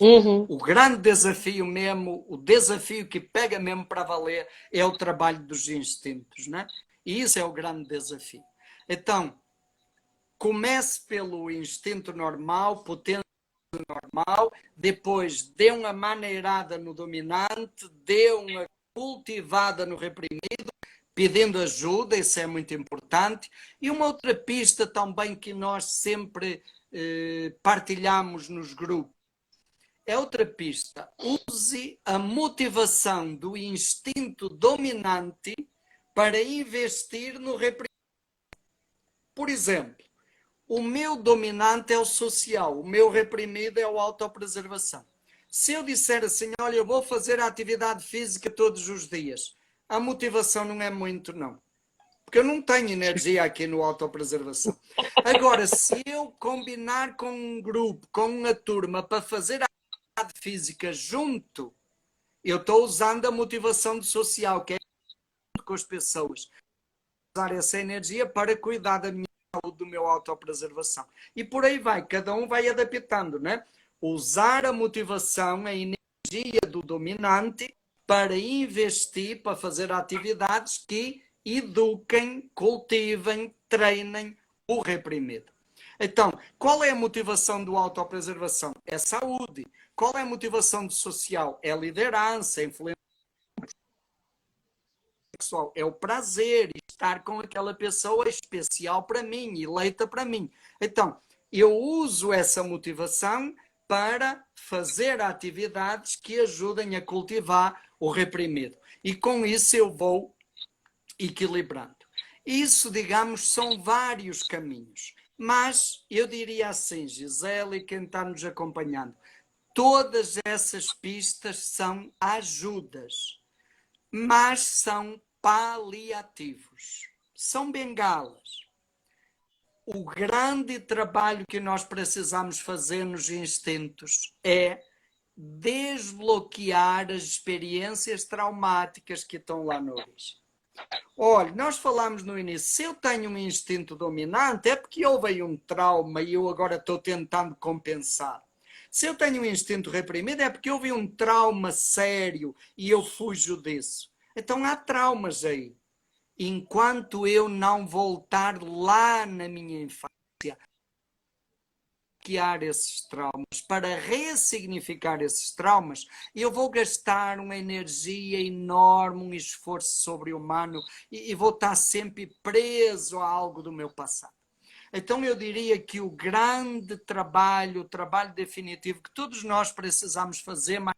uhum. O grande desafio mesmo, o desafio que pega mesmo para valer, é o trabalho dos instintos, né? E isso é o grande desafio. Então, comece pelo instinto normal, potência normal, depois dê uma maneirada no dominante, dê uma cultivada no reprimido, pedindo ajuda, isso é muito importante. E uma outra pista também que nós sempre partilhamos nos grupos, é outra pista, use a motivação do instinto dominante para investir no reprimido. Por exemplo, o meu dominante é o social, o meu reprimido é a autopreservação. Se eu disser assim, olha, eu vou fazer a atividade física todos os dias, a motivação não é muito, não. Porque eu não tenho energia aqui no autopreservação. Agora, se eu combinar com um grupo, com uma turma, para fazer a atividade física junto, eu estou usando a motivação do social, que é com as pessoas. Usar essa energia para cuidar da minha saúde, do meu autopreservação. E por aí vai, cada um vai adaptando, né? Usar a motivação, a energia do dominante para investir, para fazer atividades que eduquem, cultivem, treinem o reprimido. Então, qual é a motivação do autopreservação? É saúde. Qual é a motivação do social? É liderança, influência sexual. É o prazer, estar com aquela pessoa especial para mim, eleita para mim. Então, eu uso essa motivação para fazer atividades que ajudem a cultivar o reprimido. E com isso eu vou equilibrando. Isso, digamos, são vários caminhos. Mas eu diria assim, Gisele e quem está nos acompanhando, todas essas pistas são ajudas, mas são paliativos, são bengalas. O grande trabalho que nós precisamos fazer nos instintos é desbloquear as experiências traumáticas que estão lá no origem. Olha, nós falámos no início, se eu tenho um instinto dominante é porque houve aí um trauma e eu agora estou tentando compensar. Se eu tenho um instinto reprimido é porque houve um trauma sério e eu fujo disso. Então há traumas aí. Enquanto eu não voltar lá na minha infância, bloquear esses traumas, para ressignificar esses traumas, eu vou gastar uma energia enorme, um esforço sobre-humano e vou estar sempre preso a algo do meu passado. Então eu diria que o grande trabalho, o trabalho definitivo que todos nós precisamos fazer, mais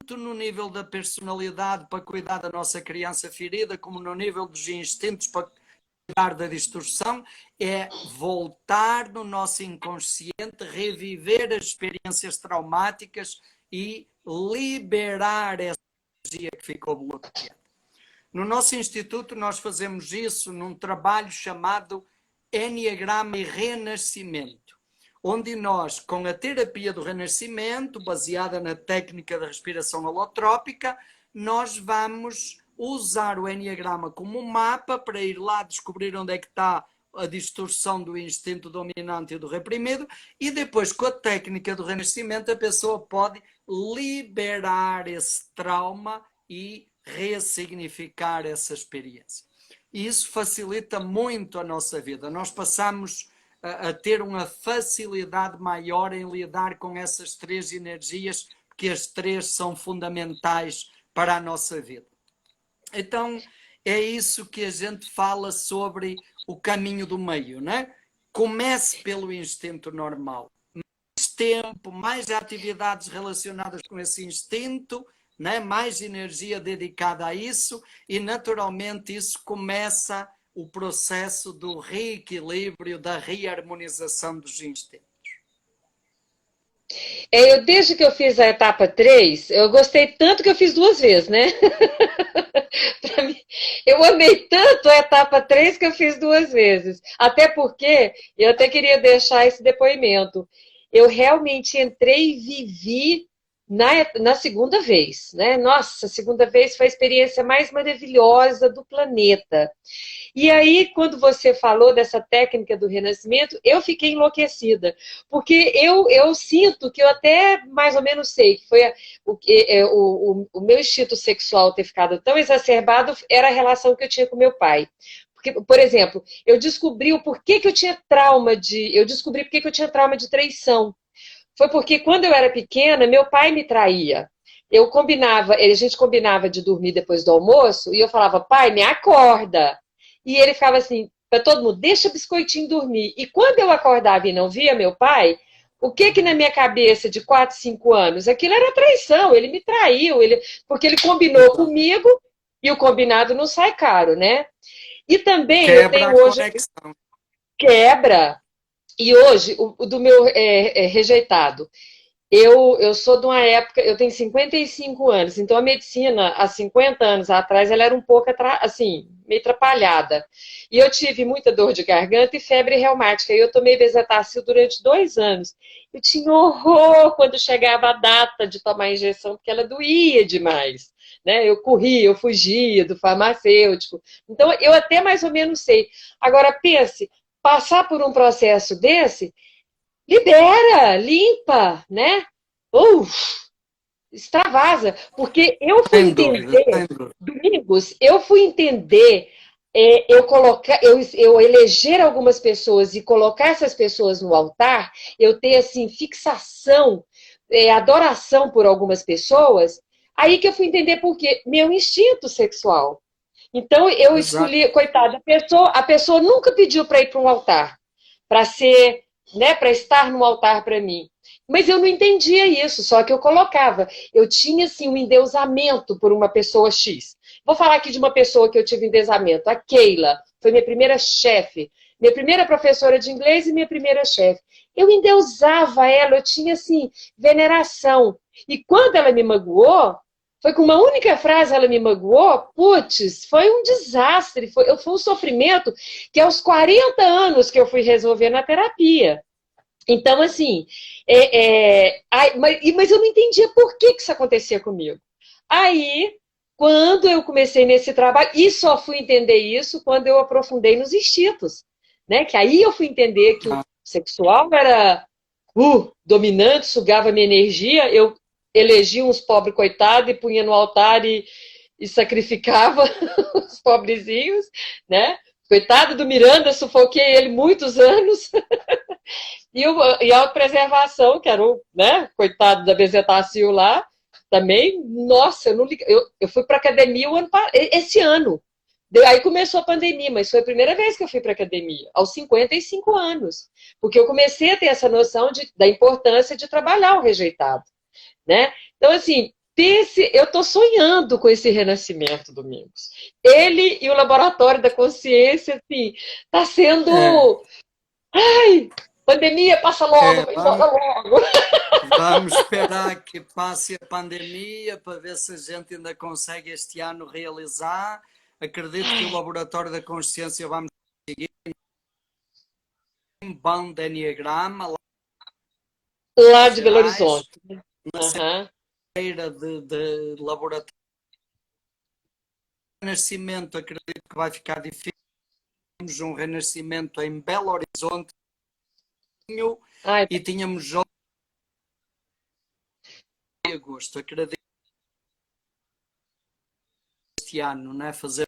tanto no nível da personalidade para cuidar da nossa criança ferida, como no nível dos instintos para cuidar da distorção, é voltar no nosso inconsciente, reviver as experiências traumáticas e liberar essa energia que ficou bloqueada. No nosso instituto nós fazemos isso num trabalho chamado Enneagrama e Renascimento, onde nós, com a terapia do renascimento, baseada na técnica da respiração holotrópica, nós vamos usar o Enneagrama como um mapa para ir lá descobrir onde é que está a distorção do instinto dominante e do reprimido, e depois, com a técnica do renascimento, a pessoa pode liberar esse trauma e ressignificar essa experiência. E isso facilita muito a nossa vida. Nós passamos a ter uma facilidade maior em lidar com essas três energias, porque as três são fundamentais para a nossa vida. Então, é isso que a gente fala sobre o caminho do meio, né? Comece pelo instinto normal. Mais tempo, mais atividades relacionadas com esse instinto, né? Mais energia dedicada a isso e, naturalmente, isso começa o processo do reequilíbrio, da reharmonização dos instintos. Desde que eu fiz a etapa 3, eu gostei tanto que eu fiz 2 vezes, né? Mim, eu amei tanto a etapa 3 que eu fiz 2 vezes. Até porque, eu até queria deixar esse depoimento. Eu realmente entrei e vivi na segunda vez, né? Nossa, a segunda vez foi a experiência mais maravilhosa do planeta. E aí, quando você falou dessa técnica do renascimento, eu fiquei enlouquecida, porque eu sinto que eu até mais ou menos sei que foi o meu instinto sexual ter ficado tão exacerbado era a relação que eu tinha com meu pai. Porque, por exemplo, eu descobri o porquê que eu tinha trauma de traição. Foi porque quando eu era pequena, meu pai me traía. A gente combinava de dormir depois do almoço, e eu falava, pai, me acorda. E ele ficava assim, para todo mundo, deixa o biscoitinho dormir. E quando eu acordava e não via meu pai, o que na minha cabeça de 4, 5 anos? Aquilo era traição, ele me traiu, porque ele combinou comigo e o combinado não sai caro, né? E também eu tenho hoje... Quebra. E hoje, o do meu rejeitado. Eu sou de uma época, eu tenho 55 anos, então a medicina, há 50 anos atrás, ela era um pouco, assim, meio atrapalhada. E eu tive muita dor de garganta e febre reumática, e eu tomei bezetacil durante 2 anos. Eu tinha horror quando chegava a data de tomar a injeção, porque ela doía demais, né? Eu corria, eu fugia do farmacêutico. Então, eu até mais ou menos sei. Agora, pense, passar por um processo desse... Libera, limpa, né? Extravasa. Porque eu fui entender, Domingos, eu fui entender, eu eleger algumas pessoas e colocar essas pessoas no altar, eu ter, assim, fixação, adoração por algumas pessoas, aí que eu fui entender por quê. Meu instinto sexual. Então, eu escolhi, coitada, a pessoa nunca pediu para ir para um altar, para ser né, para estar no altar para mim. Mas eu não entendia isso, só que eu colocava. Eu tinha, assim, um endeusamento por uma pessoa X. Vou falar aqui de uma pessoa que eu tive endeusamento, a Keila. Foi minha primeira chefe, minha primeira professora de inglês e minha primeira chefe. Eu endeusava ela, eu tinha, assim, veneração. E quando ela me magoou, foi com uma única frase ela me magoou, putz, foi um desastre, foi um sofrimento que aos 40 anos que eu fui resolver na terapia. Então, assim, mas eu não entendia por que isso acontecia comigo. Aí, quando eu comecei nesse trabalho, e só fui entender isso quando eu aprofundei nos instintos, né? Que aí eu fui entender que o Ah, sexual era dominante, sugava minha energia, eu elegia uns pobres coitados e punha no altar e sacrificava os pobrezinhos, né? Coitado do Miranda, sufoquei ele muitos anos. E a autopreservação, que era o, né, coitado da bezetacil lá, também, nossa, eu fui para academia esse ano. Aí começou a pandemia, mas foi a primeira vez que eu fui para academia, aos 55 anos. Porque eu comecei a ter essa noção da importância de trabalhar o rejeitado, né? Então, assim, eu estou sonhando com esse renascimento, Domingos. Ele e o Laboratório da Consciência, assim, está é, sendo. Ai, pandemia, passa logo, vai embora vamos, logo. vamos esperar que passe a pandemia para ver se a gente ainda consegue este ano realizar. Acredito que o Laboratório da Consciência vamos seguir em banda Enneagrama, lá Lá em de Belo Gerais, Horizonte. na Uhum. feira de laboratório. Renascimento, acredito que vai ficar difícil. Temos um renascimento em Belo Horizonte Ai, e tínhamos jogos em agosto. Acredito que este ano, né, fazer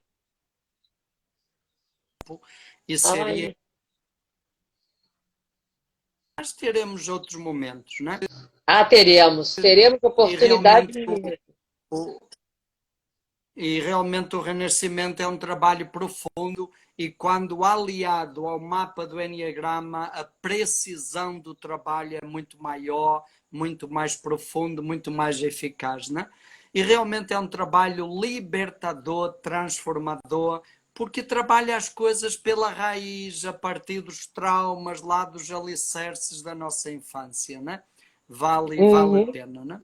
e seria. ai. Mas teremos outros momentos, né? Teremos E realmente oportunidade. o, e realmente o Renascimento é um trabalho profundo e quando aliado ao mapa do Enneagrama, a precisão do trabalho é muito maior, muito mais profundo, muito mais eficaz, né? E realmente é um trabalho libertador, transformador, porque trabalha as coisas pela raiz, a partir dos traumas, lá dos alicerces da nossa infância, né? Vale a Uhum. pena, né?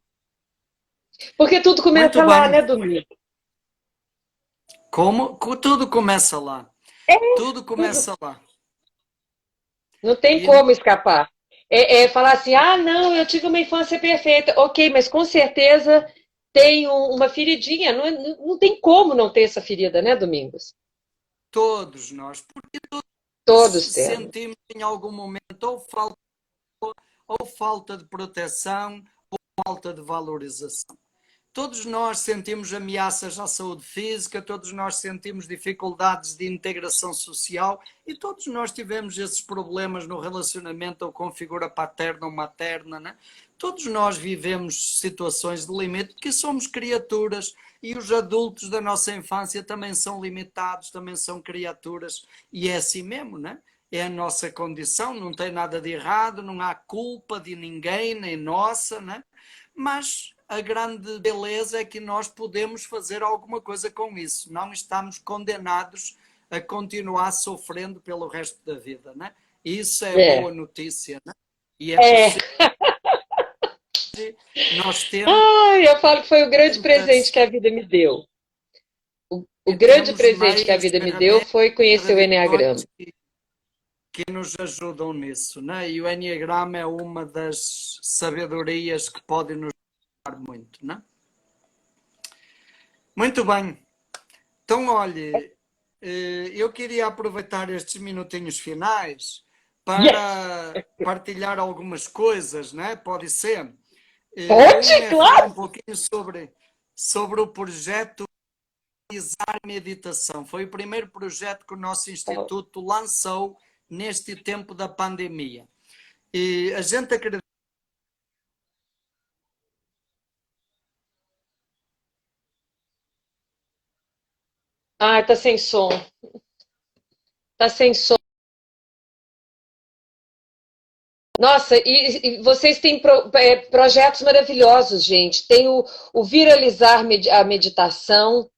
Porque tudo Muito começa lá, bem. né, Domingo? Como? Tudo começa lá. Tudo Tudo. começa lá. Não tem E como escapar. É falar assim, ah, não, eu tive uma infância perfeita. Ok, mas com certeza tem uma feridinha. Não, não tem como não ter essa ferida, né, Domingos? todos nós, porque Todos temos. sentimos em algum momento ou falta de proteção ou falta de valorização. Todos nós sentimos ameaças à saúde física, todos nós sentimos dificuldades de integração social e todos nós tivemos esses problemas no relacionamento ou com figura paterna ou materna, né? Todos nós vivemos situações de limite porque somos criaturas e os adultos da nossa infância também são limitados, também são criaturas e é assim mesmo, né? É a nossa condição, não tem nada de errado, não há culpa de ninguém, nem nossa, né? Mas a grande beleza é que nós podemos fazer alguma coisa com isso. Não estamos condenados a continuar sofrendo pelo resto da vida, né? Isso é É. boa notícia, né? E é É. possível. Nós temos Ai, eu falo que foi o grande presente muitas que a vida me deu. O e grande temos presente que a meios, vida me deu ferramentas, foi conhecer o Eneagrama. tradições que nos ajudam nisso, né? E o Enneagrama é uma das sabedorias que pode nos ajudar muito, né? Muito bem. Então, olhe, eu queria aproveitar estes minutinhos finais Yes! para partilhar algumas coisas, né? Pode ser. Um Pode, é falar claro! um pouquinho sobre o projeto Realizar Meditação. Foi o primeiro projeto que o nosso Instituto lançou neste tempo da pandemia. E a gente acredita. Ai, tá sem som. Tá sem som. Nossa, e vocês têm projetos maravilhosos, gente. Tem o Viralizar a Meditação,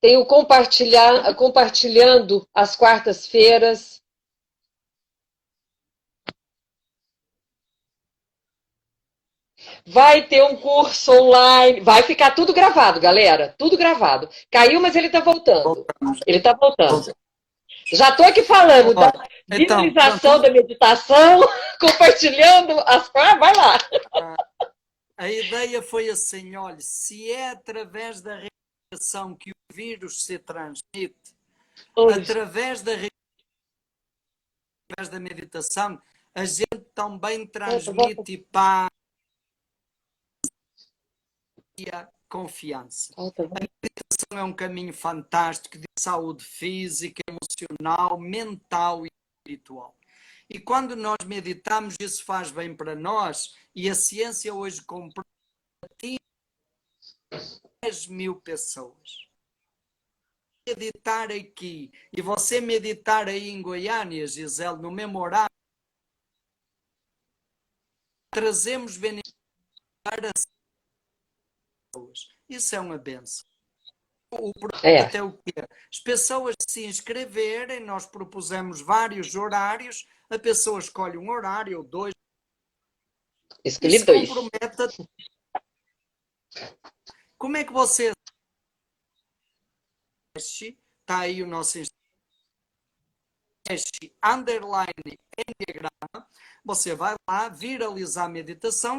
tem o Compartilhando às quartas-feiras. Vai ter um curso online. Vai ficar tudo gravado, galera. Tudo gravado. Caiu, mas ele está voltando. Ele está voltando. Já estou aqui falando da viralização da meditação, compartilhando as coisas. Vai lá. A ideia foi assim, olha, se é através da respiração que o vírus se transmite, através da meditação, a gente também transmite paz e confiança. A meditação é um caminho fantástico de saúde física, emocional, mental e espiritual. E quando nós meditamos, isso faz bem para nós, e a ciência hoje comprova 10 mil pessoas. Meditar aqui, e você meditar aí em Goiânia, Gisele, no mesmo horário, trazemos benefícios para as pessoas. Isso é uma benção. O projeto é o quê? As pessoas se inscreverem, nós propusemos vários horários, a pessoa escolhe um horário ou dois. Escolhi dois. Como é que você... Está aí o nosso underline Enneagrama. Você vai lá, viralizar a meditação,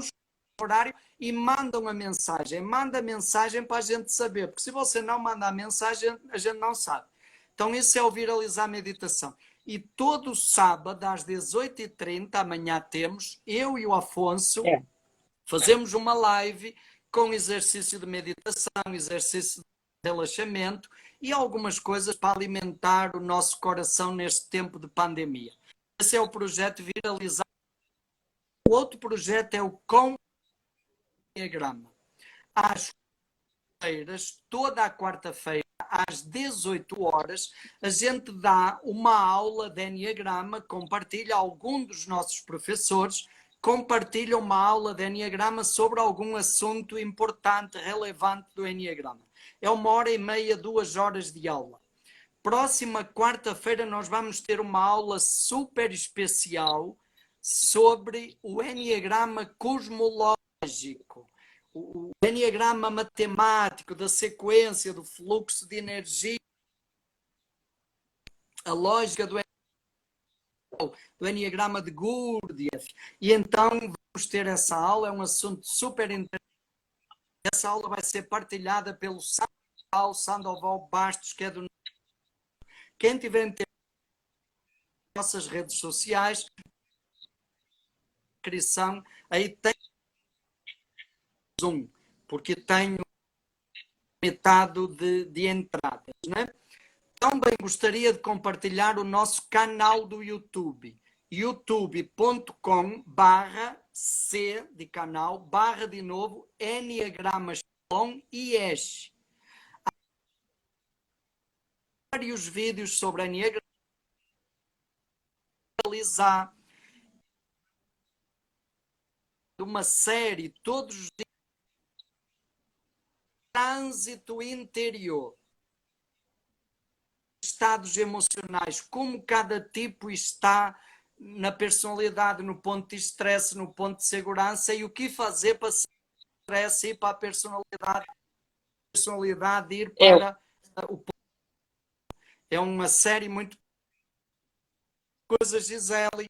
horário e manda uma mensagem. Manda mensagem para a gente saber, porque se você não mandar mensagem, a gente não sabe. Então isso é o viralizar a meditação. E todo sábado, às 18h30, amanhã temos, eu e o Afonso, fazemos uma live com exercício de meditação, exercício de relaxamento e algumas coisas para alimentar o nosso coração neste tempo de pandemia. Esse é o projeto Viralizar. O outro projeto é o Enneagrama. Às quarta-feiras, toda a quarta-feira, às 18 horas, a gente dá uma aula de Enneagrama, compartilha algum dos nossos professores, compartilha uma aula de Enneagrama sobre algum assunto importante, relevante do Enneagrama. É 1h30, 2 horas de aula. Próxima quarta-feira nós vamos ter uma aula super especial sobre o Enneagrama cosmológico, o Enneagrama matemático, da sequência, do fluxo de energia, a lógica do Enneagrama de Gurdjieff. E então vamos ter essa aula, é um assunto super interessante. Essa aula vai ser partilhada pelo Sandoval Bastos, que é do... Quem tiver interesse nas nossas redes sociais, inscrição, aí tem Zoom, porque tenho limitado de entradas, né? Também gostaria de compartilhar o nosso canal do YouTube, youtube.com/C de canal, barra de novo, Enneagrama IES. Há vários vídeos sobre Enneagrama, realizar uma série todos os dias, trânsito interior, estados emocionais, como cada tipo está na personalidade, no ponto de estresse, no ponto de segurança, e o que fazer para se estresse ir para a personalidade ir para o ponto. É uma série muito coisas, Gisele,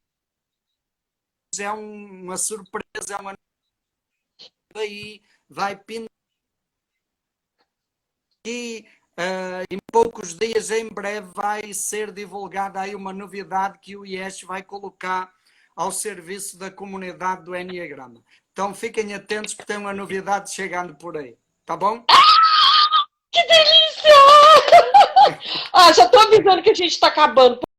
é uma surpresa, é uma aí vai pintar e em poucos dias, em breve, vai ser divulgada aí uma novidade que o IES vai colocar ao serviço da comunidade do Enneagrama. Então fiquem atentos porque tem uma novidade chegando por aí, tá bom? Que delícia! Já estou avisando que a gente está acabando.